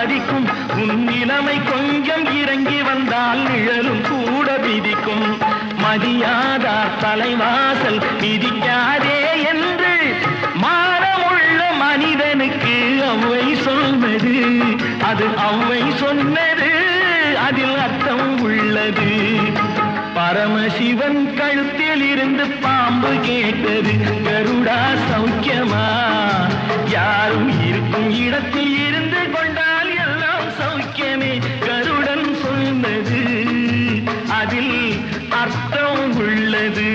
மதிக்கும் உன் நிலைமை கொஞ்சம் இறங்கி வந்தால் நிழலும் கூட விதிக்கும் மதியாதார் தலைவாசல் மிதிக்காதே என்று மானமுள்ள மனிதனுக்கு அவ்வை சொன்னது அது அவ்வை சொன்னது அதில் அர்த்தம் உள்ளது பரமசிவன் கழுத்தில் இருந்து பாம்பு கேட்டது கருடா சௌக்கியமா யாரும் இருக்கும் இடத்தில் இருந்து கொண்டால் எல்லாம் சௌக்கியமே கருடன் சொன்னது அதில் அர்த்தம் உள்ளது